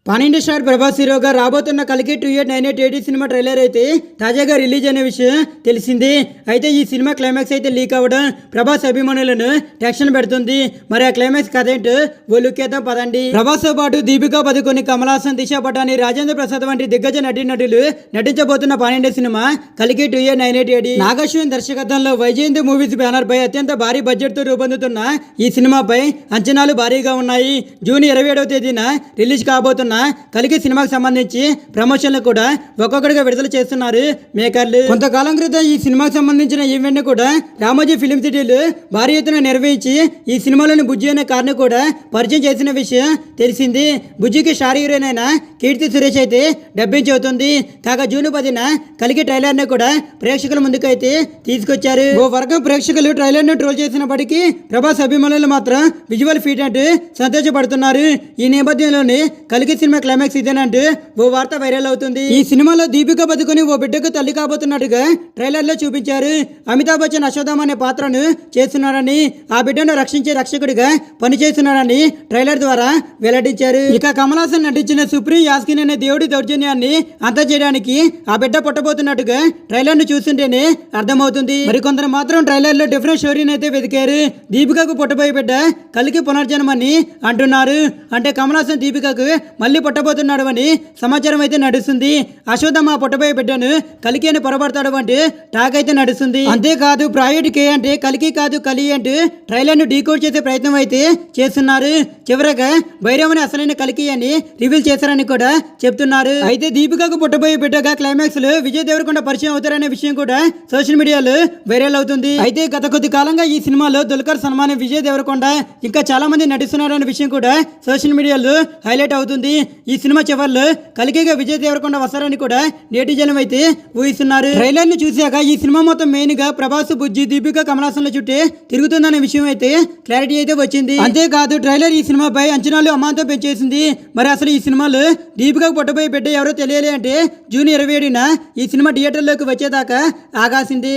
Pan India star Prabhas హీరోగా రాబోతున్న కలికి 2898 సినిమా ట్రైలర్ అయితే తాజాగా రిలీజ్ అయిన విషయం తెలిసింది. అయితే ఈ సినిమా క్లైమాక్స్ అయితే లీక్ అవ్వడం ప్రభాస్ అభిమానులను టెన్షన్ పెడుతుంది. మరి ఆ క్లైమాక్స్ కథ ఏంటో ఓ లుక్ చేద్దాం పదండి. ప్రభాస్ తో పాటు దీపికా పదుకొని, కమల్ హాసన్, దిశా పటాని, రాజేంద్ర ప్రసాద్ వంటి దిగ్గజ నటీనటులు నటించబోతున్న పాన్ ఇండియా సినిమా కలికి 2898 నాగశ్విన్ దర్శకత్వంలో వైజయంతి మూవీస్ బ్యానర్ పై అత్యంత భారీ బడ్జెట్ తో రూపొందుతున్న ఈ సినిమాపై అంచనాలు భారీగా ఉన్నాయి. జూన్ 27వ తేదీన రిలీజ్ కాబోతున్న కలికి సినిమాకి సంబంధించి ప్రమోషన్లు కూడా ఒక్కొక్కటిగా విడుదల చేస్తున్నారు మేకర్లు. కొంతకాలం క్రితం ఈ సినిమాకి సంబంధించిన ఈవెంట్ కూడా రామోజీ ఫిలిం సిటీలు భారీ ఎత్తున నిర్వహించి ఈ సినిమాలోని బుజ్జి అనే కార్ను కూడా పరిచయం చేసిన విషయం తెలిసింది. బుజ్జికి స్టార్ హీరోయిన్ అయిన కీర్తి సురేష్ అయితే డబ్బింగ్ చెబుతుంది. కాగా జూన్ 10న కలికి ట్రైలర్ ను కూడా ప్రేక్షకుల ముందుకైతే తీసుకొచ్చారు. ఓ వర్గం ప్రేక్షకులు ట్రైలర్ ను ట్రోల్ చేసినప్పటికీ ప్రభాస్ అభిమానులు మాత్రం విజువల్ ఫీట్ అంటూ సంతోషపడుతున్నారు. ఈ నేపథ్యంలోనే కలికి సినిమా క్లైమాక్స్ ఇదేనంటూ ఓ వార్త వైరల్ అవుతుంది. ఈ సినిమాలో దీపికా పదుకొని ఓ బిడ్డకు తల్లి కాబోతున్నట్టుగా ట్రైలర్ లో చూపించారు. అమితాబ్ బచ్చన్ అశోదాం అనే పాత్రను చేస్తున్నాడని, ఆ బిడ్డను రక్షించే రక్షకుడిగా పనిచేస్తున్నాడని ట్రైలర్ ద్వారా వెల్లడించారు. ఇక కమల్ హాసన్ నటించిన సుప్రీం యాస్కిన్ అనే దేవుడి దౌర్జన్యాన్ని అంతం చేయడానికి ఆ బిడ్డ పుట్టబోతున్నట్టుగా ట్రైలర్ ను చూస్తుంటేనే అర్థమవుతుంది. మరి కొందరు మాత్రం ట్రైలర్ లో డిఫరెంట్ స్టోరీని అయితే వెతికారు. దీపికకు పుట్టబోయే బిడ్డ కలికి పునర్జన్మని అంటున్నారు. అంటే కమల్ హాసన్ దీపికకు మళ్ళీ పుట్టబోతున్నాడు అని సమాచారం అయితే నడుస్తుంది. అశోధమ్మ పుట్టబోయే బిడ్డను కలికి అని పొరబడతాడు అంటే టాక్ అయితే నడుస్తుంది. అంతేకాదు ప్రాజెక్ట్ కే అంటే కలికి కాదు కలి అంటే ట్రైలర్ ను డీకోడ్ చేసే ప్రయత్నం అయితే చేస్తున్నారు. చివరగా భైరవని అసలైన కలికి అని రివీల్ చేశారని కూడా చెప్తున్నారు. అయితే దీపికకు పుట్టబోయే బిడ్డగా క్లైమాక్స్ లో విజయ్ దేవరకొండ పరిచయం అవుతారనే విషయం కూడా సోషల్ మీడియాలో వైరల్ అవుతుంది. అయితే గత కొద్ది కాలంగా ఈ సినిమాలో దుల్కర్ సల్మాన్, విజయ్ దేవరకొండ ఇంకా చాలా మంది నటిస్తున్నారనే విషయం కూడా సోషల్ మీడియాలో హైలైట్ అవుతుంది. ఈ సినిమా చివర్లో కలికిగా విజయ్ దేవరకొండ వస్తారని కూడా నేటిజనం అయితే ఊహిస్తున్నారు. ట్రైలర్ ను చూశాక ఈ సినిమా మొత్తం మెయిన్ గా ప్రభాస్, బుజ్జి, దీపిక, కమల్ హాసన్ల చుట్టే తిరుగుతుందనే విషయం అయితే క్లారిటీ అయితే వచ్చింది. అంతేకాదు ట్రైలర్ ఈ సినిమాపై అంచనాలు అమాంతం పెంచేసింది. మరి అసలు ఈ సినిమాలో దీపికకు పుట్టబోయే బిడ్డ ఎవరో తెలియాలి అంటే జూన్ 27న ఈ సినిమా థియేటర్లోకి వచ్చేదాకా ఆగాల్సింది.